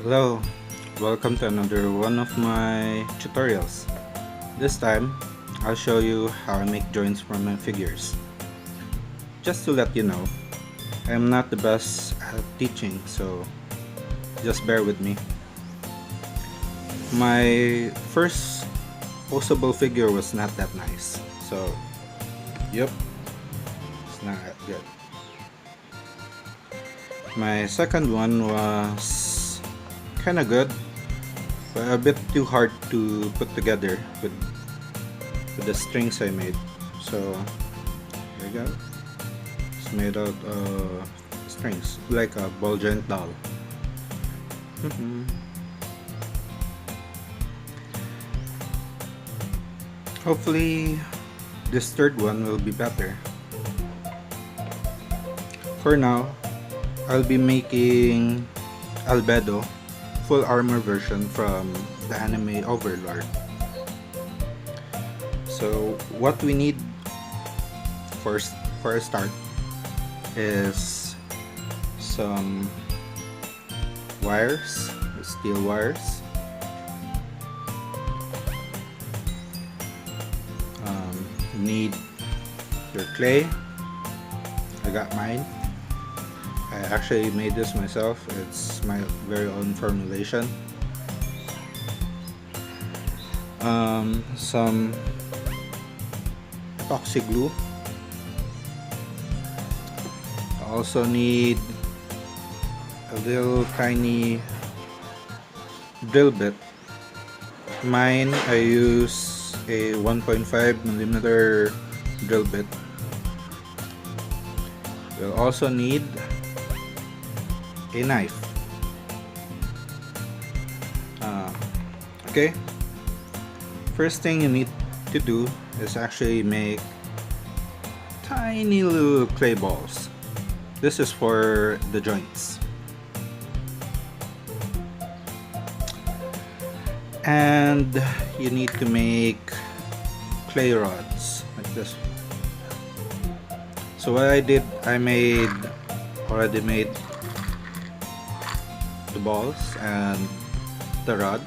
Hello, welcome to another one of my tutorials. This time, I'll show you how I make joints for my figures. Just to let you know, I'm not the best at teaching, so just bear with me. My first posable figure was not that nice, so yep, it's not that good. My second one was kinda good, but a bit too hard to put together with the strings I made. So there you go. It's made out of strings, like a ball joint doll. Hopefully this third one will be better. For now, I'll be making Albedo full armor version from the anime Overlord. So what we need first for a start is some wires, steel wires, need your clay. I got mine. I actually made this myself. It's my very own formulation. Some epoxy glue. I also need a little tiny drill bit. Mine, I use a 1.5mm drill bit. You'll also need a knife. Okay, first thing you need to do is actually make tiny little clay balls. This is for the joints. And you need to make clay rods like this. So what I did, I already made the balls and the rod.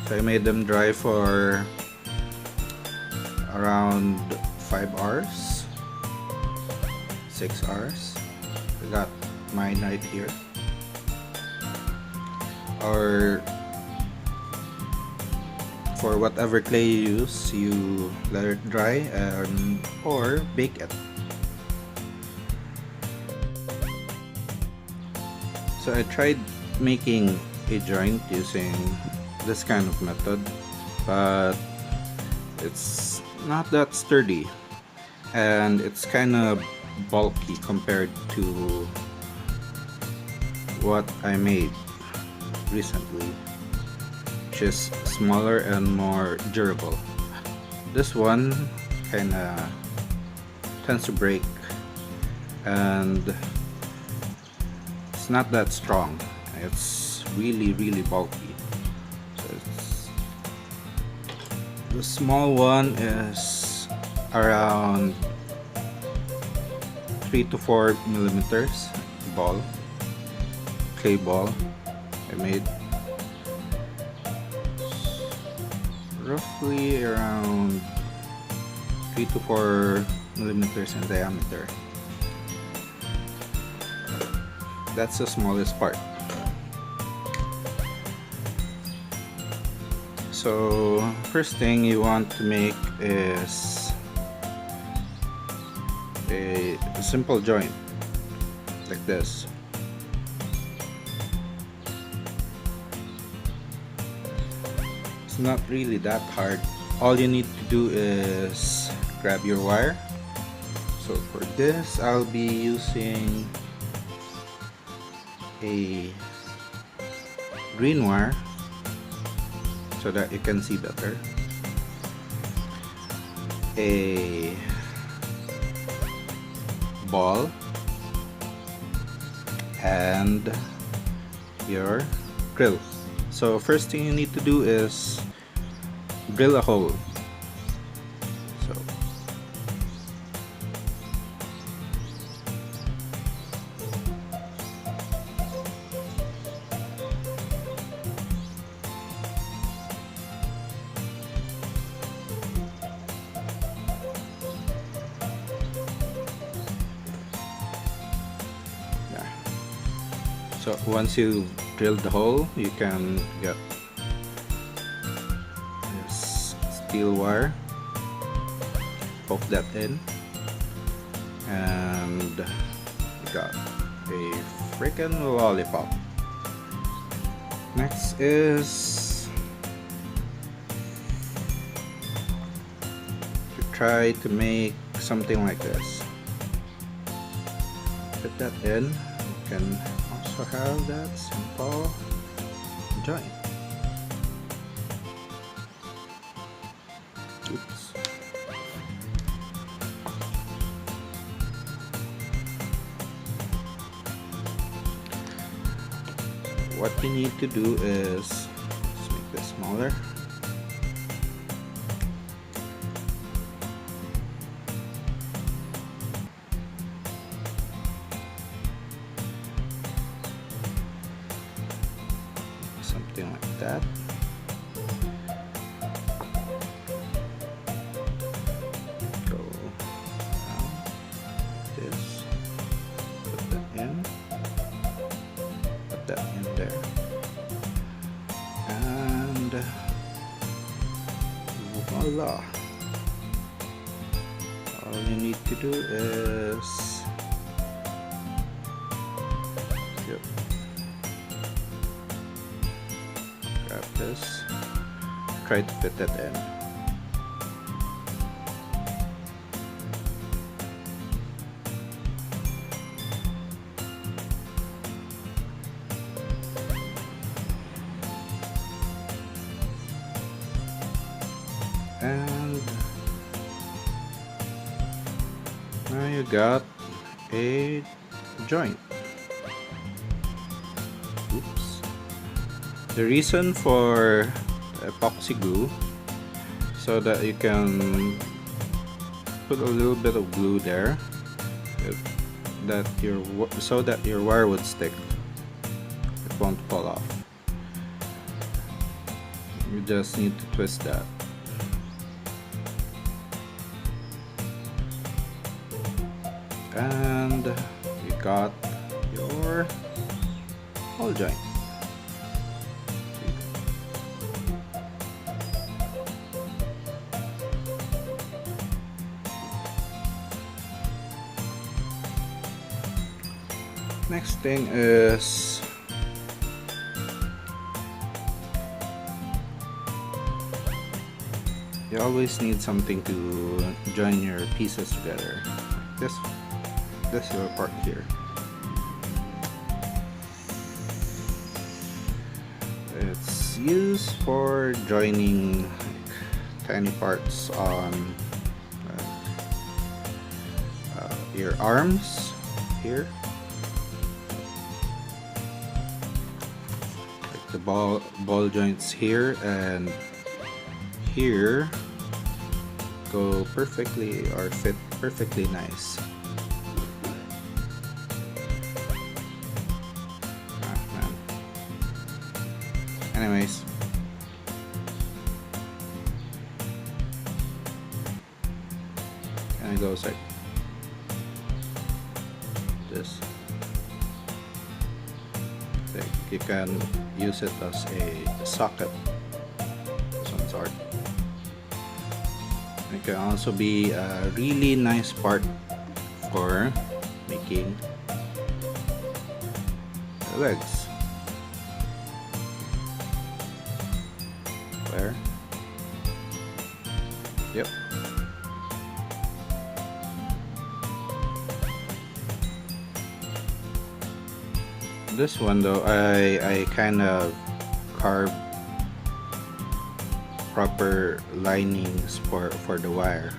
So I made them dry for around 5 hours, 6 hours. I got mine right here. Or for whatever clay you use, you let it dry or bake it. So I tried making a joint using this kind of method, but it's not that sturdy and it's kind of bulky compared to what I made recently, which is smaller and more durable. This one kinda tends to break and it's not that strong. It's really bulky. So the small one is around 3 to 4 millimeters ball, clay ball I made. Roughly around 3 to 4 millimeters in diameter. That's the smallest part. So first thing you want to make is a simple joint like this. It's not really that hard. All you need to do is grab your wire. So for this, I'll be using a green wire so that you can see better, a ball, and your drill. So first thing you need to do is drill a hole. So So once you drilled the hole, you can get this steel wire, poke that in, and you got a freaking lollipop. Next is to try to make something like this. Put that in. You can also have that simple joint. Oops. What you need to do is, let's make this smaller. Something like that. Go down this, put that in. That in there, and voila! All you need to do is grab this, try to fit that in. And now you got a joint. Oops. The reason for epoxy glue, so that you can put a little bit of glue there, so that your wire would stick. It won't fall off. You just need to twist that. And you got your hole joint. Next thing is you always need something to join your pieces together. This little part here. It's used for joining tiny parts on your arms here. Like the ball joints here and here go perfectly or fit perfectly nice. Anyways, and it goes like this. Like you can use it as a socket of some sort. It can also be a really nice part for making the legs. There. Yep. This one though, I kind of carved proper linings for the wire,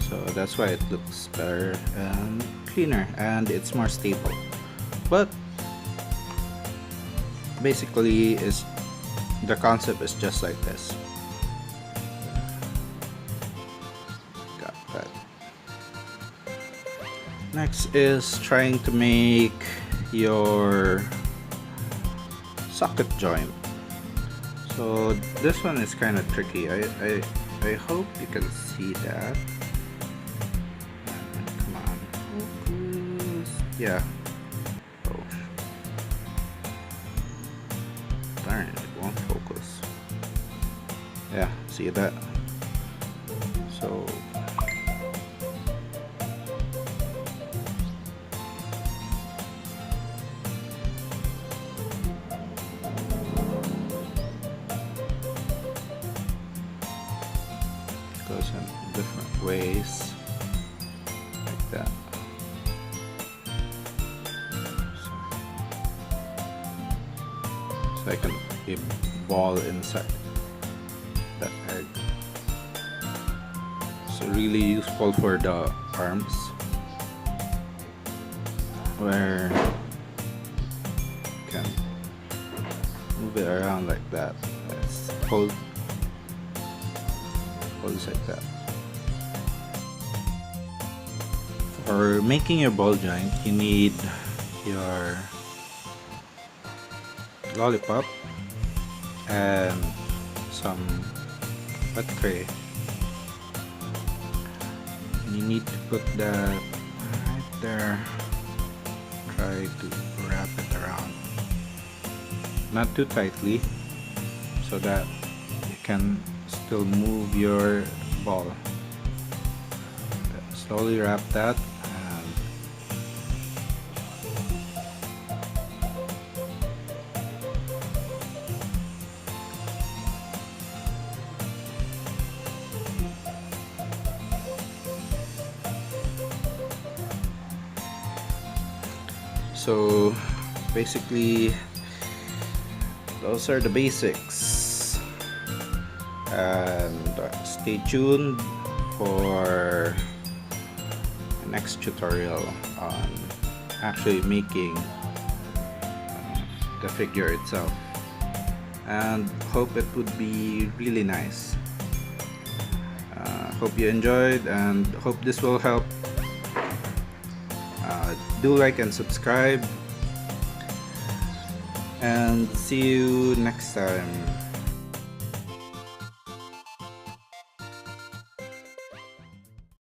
so that's why it looks better and cleaner and it's more stable. But basically is the concept is just like this. Got that. Next is trying to make your socket joint. So this one is kind of tricky. I hope you can see that. Come on, focus. Yeah. Oh. See that? So goes in different ways like that. So I can put a ball inside that egg. So really useful for the arms, where you can move it around like that. Let's hold like that. For making your ball joint, you need your lollipop and some wet tray. You need to put that right there. Try to wrap it around, not too tightly, so that you can still move your ball. Slowly wrap that, and so basically those are the basics, and stay tuned for the next tutorial on actually making the figure itself, and hope it would be really nice. Hope you enjoyed, and hope this will help. Do like and subscribe, and see you next time.